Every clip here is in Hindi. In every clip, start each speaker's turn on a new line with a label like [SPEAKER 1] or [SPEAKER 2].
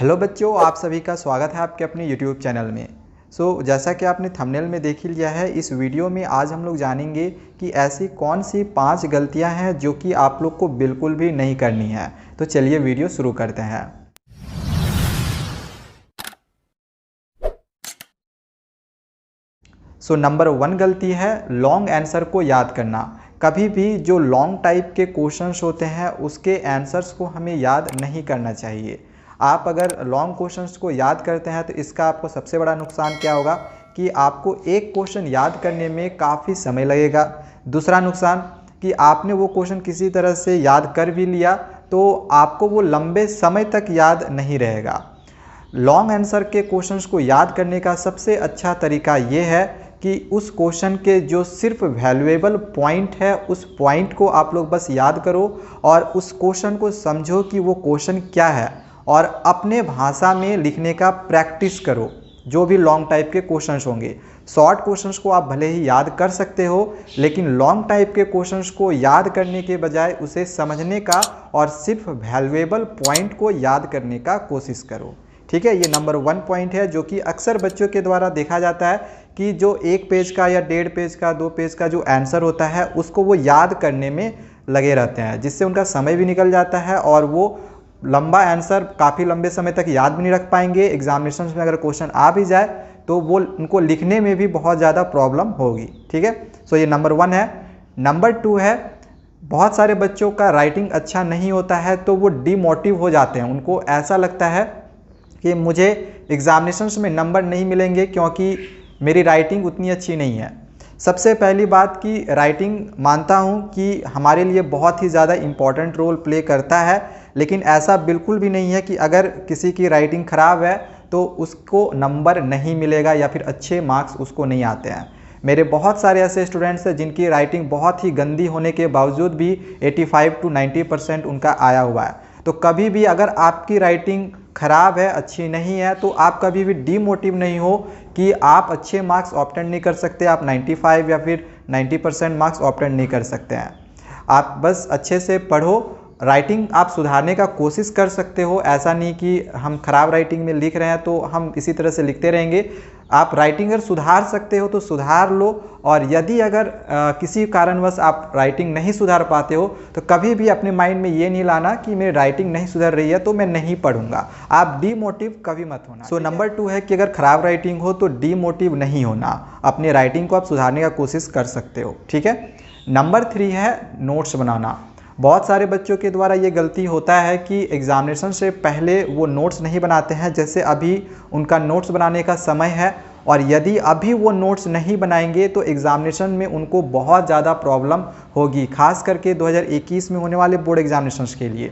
[SPEAKER 1] हेलो बच्चों, आप सभी का स्वागत है आपके अपने यूट्यूब चैनल में। जैसा कि आपने थंबनेल में देख ही लिया है, इस वीडियो में आज हम लोग जानेंगे कि ऐसी कौन सी 5 गलतियां हैं जो कि आप लोग को बिल्कुल भी नहीं करनी है। तो चलिए वीडियो शुरू करते हैं। नंबर 1 गलती है लॉन्ग आंसर को याद करना। कभी भी जो लॉन्ग टाइप के क्वेश्चंस होते हैं उसके आंसर्स को हमें याद नहीं करना चाहिए। आप अगर लॉन्ग क्वेश्चंस को याद करते हैं तो इसका आपको सबसे बड़ा नुकसान क्या होगा कि आपको एक क्वेश्चन याद करने में काफ़ी समय लगेगा। दूसरा नुकसान कि आपने वो क्वेश्चन किसी तरह से याद कर भी लिया तो आपको वो लंबे समय तक याद नहीं रहेगा। लॉन्ग आंसर के क्वेश्चंस को याद करने का सबसे अच्छा तरीका ये है कि उस क्वेश्चन के जो सिर्फ वैल्यूएबल पॉइंट है उस पॉइंट को आप लोग बस याद करो और उस क्वेश्चन को समझो कि वो क्वेश्चन क्या है और अपने भाषा में लिखने का प्रैक्टिस करो। जो भी लॉन्ग टाइप के क्वेश्चंस होंगे, शॉर्ट क्वेश्चंस को आप भले ही याद कर सकते हो लेकिन लॉन्ग टाइप के क्वेश्चंस को याद करने के बजाय उसे समझने का और सिर्फ वैल्यूएबल पॉइंट को याद करने का कोशिश करो। ठीक है, ये नंबर 1 पॉइंट है जो कि अक्सर बच्चों के द्वारा देखा जाता है कि जो 1 पेज का या 1.5 पेज का 2 पेज का जो आंसर होता है उसको वो याद करने में लगे रहते हैं, जिससे उनका समय भी निकल जाता है और वो लंबा आंसर काफ़ी लंबे समय तक याद भी नहीं रख पाएंगे। एग्जामिनेशन में अगर क्वेश्चन आ भी जाए तो वो उनको लिखने में भी बहुत ज़्यादा प्रॉब्लम होगी। ठीक है, ये नंबर 1 है। नंबर 2 है, बहुत सारे बच्चों का राइटिंग अच्छा नहीं होता है तो वो डिमोटिव हो जाते हैं। उनको ऐसा लगता है कि मुझे एग्जामिनेशंस में नंबर नहीं मिलेंगे क्योंकि मेरी राइटिंग उतनी अच्छी नहीं है। सबसे पहली बात कि राइटिंग मानता हूँ कि हमारे लिए बहुत ही ज़्यादा इम्पॉर्टेंट रोल प्ले करता है, लेकिन ऐसा बिल्कुल भी नहीं है कि अगर किसी की राइटिंग ख़राब है तो उसको नंबर नहीं मिलेगा या फिर अच्छे मार्क्स उसको नहीं आते हैं। मेरे बहुत सारे ऐसे स्टूडेंट्स हैं जिनकी राइटिंग बहुत ही गंदी होने के बावजूद भी 85 to 90% उनका आया हुआ है। तो कभी भी अगर आपकी राइटिंग खराब है, अच्छी नहीं है, तो आप कभी भी डीमोटिव नहीं हो कि आप अच्छे मार्क्स ऑब्टेन नहीं कर सकते, आप 95 या फिर 90% मार्क्स ऑब्टेन नहीं कर सकते हैं। आप बस अच्छे से पढ़ो, राइटिंग आप सुधारने का कोशिश कर सकते हो। ऐसा नहीं कि हम खराब राइटिंग में लिख रहे हैं तो हम इसी तरह से लिखते रहेंगे। आप राइटिंग अगर सुधार सकते हो तो सुधार लो, और यदि अगर किसी कारणवश आप राइटिंग नहीं सुधार पाते हो तो कभी भी अपने माइंड में ये नहीं लाना कि मेरी राइटिंग नहीं सुधर रही है तो मैं नहीं पढ़ूंगा। आप डीमोटिव कभी मत होना। नंबर 2 है कि अगर खराब राइटिंग हो तो डीमोटिव नहीं होना, अपनी राइटिंग को आप सुधारने का कोशिश कर सकते हो। ठीक है। नंबर 3 है नोट्स बनाना। बहुत सारे बच्चों के द्वारा ये गलती होता है कि एग्जामिनेशन से पहले वो नोट्स नहीं बनाते हैं। जैसे अभी उनका नोट्स बनाने का समय है और यदि अभी वो नोट्स नहीं बनाएंगे तो एग्जामिनेशन में उनको बहुत ज़्यादा प्रॉब्लम होगी, खास करके 2021 में होने वाले बोर्ड एग्जामिनेशंस के लिए,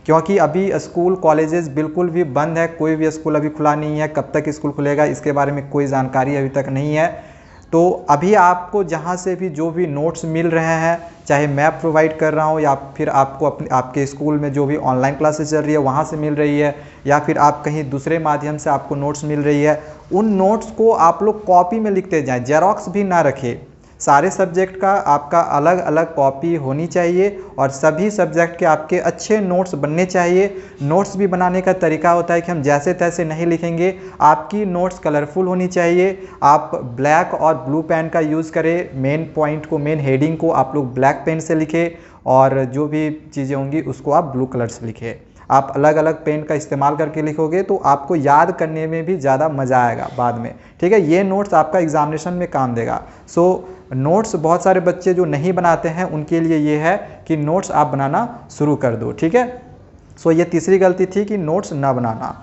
[SPEAKER 1] क्योंकि अभी स्कूल कॉलेजेस बिल्कुल भी बंद है। कोई भी स्कूल अभी खुला नहीं है। कब तक स्कूल खुलेगा इसके बारे में कोई जानकारी अभी तक नहीं है। तो अभी आपको जहाँ से भी जो भी नोट्स मिल रहे हैं, चाहे मैं प्रोवाइड कर रहा हूँ या फिर आपको आपके स्कूल में जो भी ऑनलाइन क्लासेस चल रही है वहाँ से मिल रही है या फिर आप कहीं दूसरे माध्यम से आपको नोट्स मिल रही है, उन नोट्स को आप लोग कॉपी में लिखते जाएं, जेरॉक्स भी ना रखें। सारे सब्जेक्ट का आपका अलग अलग कॉपी होनी चाहिए और सभी सब्जेक्ट के आपके अच्छे नोट्स बनने चाहिए। नोट्स भी बनाने का तरीका होता है कि हम जैसे तैसे नहीं लिखेंगे, आपकी नोट्स कलरफुल होनी चाहिए। आप ब्लैक और ब्लू पेन का यूज़ करें। मेन पॉइंट को, मेन हेडिंग को आप लोग ब्लैक पेन से लिखें और जो भी चीज़ें होंगी उसको आप ब्लू कलर से लिखें। आप अलग अलग पेन का इस्तेमाल करके लिखोगे तो आपको याद करने में भी ज़्यादा मज़ा आएगा बाद में। ठीक है, ये नोट्स आपका एग्जामिनेशन में काम देगा। नोट्स बहुत सारे बच्चे जो नहीं बनाते हैं उनके लिए ये है कि नोट्स आप बनाना शुरू कर दो। ठीक है, ये तीसरी गलती थी कि नोट्स ना बनाना।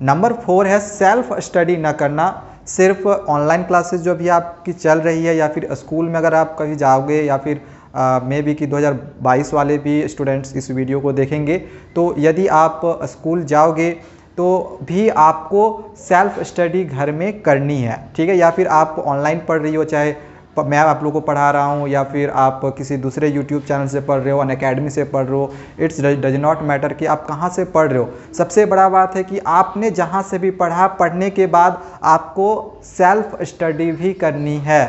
[SPEAKER 1] नंबर 4 है सेल्फ स्टडी ना करना। सिर्फ ऑनलाइन क्लासेस जो भी आपकी चल रही है या फिर स्कूल में अगर आप कभी जाओगे या फिर मे बी कि 2022 वाले भी स्टूडेंट्स इस वीडियो को देखेंगे, तो यदि आप स्कूल जाओगे तो भी आपको सेल्फ स्टडी घर में करनी है। ठीक है, या फिर आप ऑनलाइन पढ़ रही हो, चाहे मैं आप लोगों को पढ़ा रहा हूँ या फिर आप किसी दूसरे यूट्यूब चैनल से पढ़ रहे हो, अनअकैडमी से पढ़ रहे हो, इट्स डज नॉट मैटर कि आप कहाँ से पढ़ रहे हो। सबसे बड़ा बात है कि आपने जहाँ से भी पढ़ा, पढ़ने के बाद आपको सेल्फ स्टडी भी करनी है।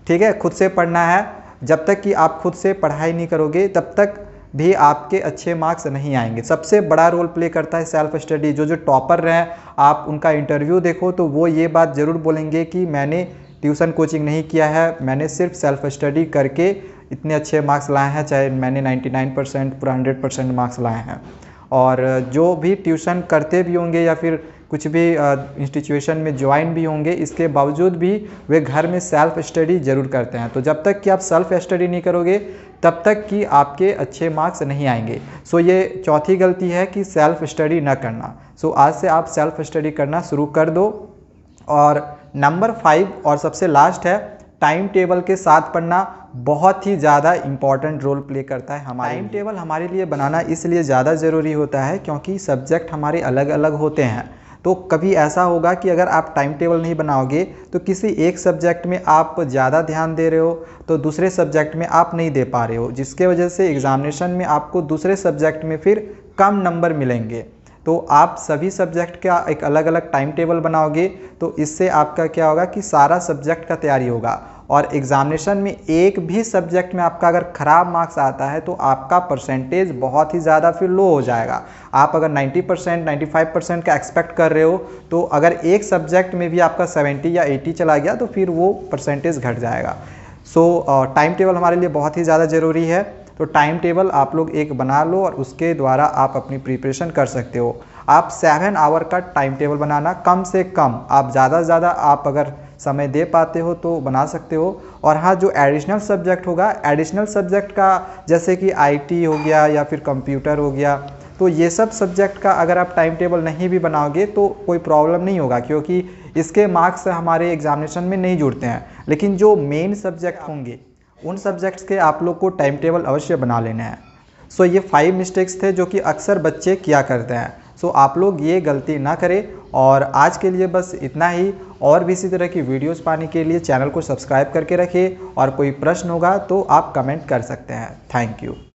[SPEAKER 1] ठीक है, खुद से पढ़ना है। जब तक कि आप खुद से पढ़ाई नहीं करोगे तब तक भी आपके अच्छे मार्क्स नहीं आएंगे। सबसे बड़ा रोल प्ले करता है सेल्फ स्टडी। जो टॉपर रहे आप उनका इंटरव्यू देखो तो वो ये बात ज़रूर बोलेंगे कि मैंने ट्यूशन कोचिंग नहीं किया है, मैंने सिर्फ सेल्फ स्टडी करके इतने अच्छे मार्क्स लाए हैं, चाहे मैंने 99% पूरा 100% मार्क्स लाए हैं। और जो भी ट्यूशन करते भी होंगे या फिर कुछ भी इंस्टीट्यूशन में ज्वाइन भी होंगे, इसके बावजूद भी वे घर में सेल्फ स्टडी ज़रूर करते हैं। तो जब तक कि आप सेल्फ स्टडी नहीं करोगे तब तक कि आपके अच्छे मार्क्स नहीं आएंगे। सो ये चौथी गलती है कि सेल्फ स्टडी ना करना। सो आज से आप सेल्फ स्टडी करना शुरू कर दो। और नंबर 5 और सबसे लास्ट है, टाइम टेबल के साथ पढ़ना बहुत ही ज़्यादा इम्पॉर्टेंट रोल प्ले करता है। हमारे टाइम टेबल हमारे लिए बनाना इसलिए ज़्यादा ज़रूरी होता है क्योंकि सब्जेक्ट हमारे अलग अलग होते हैं। तो कभी ऐसा होगा कि अगर आप टाइम टेबल नहीं बनाओगे तो किसी एक सब्जेक्ट में आप ज़्यादा ध्यान दे रहे हो तो दूसरे सब्जेक्ट में आप नहीं दे पा रहे हो, जिसके वजह से एग्ज़ामिनेशन में आपको दूसरे सब्जेक्ट में फिर कम नंबर मिलेंगे। तो आप सभी सब्जेक्ट का एक अलग अलग टाइम टेबल बनाओगे तो इससे आपका क्या होगा कि सारा सब्जेक्ट का तैयारी होगा। और एग्ज़ामिनेशन में एक भी सब्जेक्ट में आपका अगर ख़राब मार्क्स आता है तो आपका परसेंटेज बहुत ही ज़्यादा फिर लो हो जाएगा। आप अगर 90% 95% का एक्सपेक्ट कर रहे हो तो अगर एक सब्जेक्ट में भी आपका 70 या 80 चला गया तो फिर वो परसेंटेज घट जाएगा। सो टाइम टेबल हमारे लिए बहुत ही ज़्यादा ज़रूरी है। तो टाइम टेबल आप लोग एक बना लो और उसके द्वारा आप अपनी प्रिपरेशन कर सकते हो। आप 7 आवर का टाइम टेबल बनाना कम से कम, आप ज़्यादा से ज़्यादा आप अगर समय दे पाते हो तो बना सकते हो। और हाँ, जो एडिशनल सब्जेक्ट होगा, एडिशनल सब्जेक्ट का जैसे कि आईटी हो गया या फिर कंप्यूटर हो गया, तो ये सब सब्जेक्ट का अगर आप टाइम टेबल नहीं भी बनाओगे तो कोई प्रॉब्लम नहीं होगा क्योंकि इसके मार्क्स हमारे एग्जामिनेशन में नहीं जुड़ते हैं। लेकिन जो मेन सब्जेक्ट होंगे उन सब्जेक्ट्स के आप लोग को टाइम टेबल अवश्य बना लेना है। सो ये 5 मिस्टेक्स थे जो कि अक्सर बच्चे किया करते हैं। सो आप लोग ये गलती ना करें। और आज के लिए बस इतना ही। और भी इसी तरह की वीडियोस पाने के लिए चैनल को सब्सक्राइब करके रखें और कोई प्रश्न होगा तो आप कमेंट कर सकते हैं। Thank you.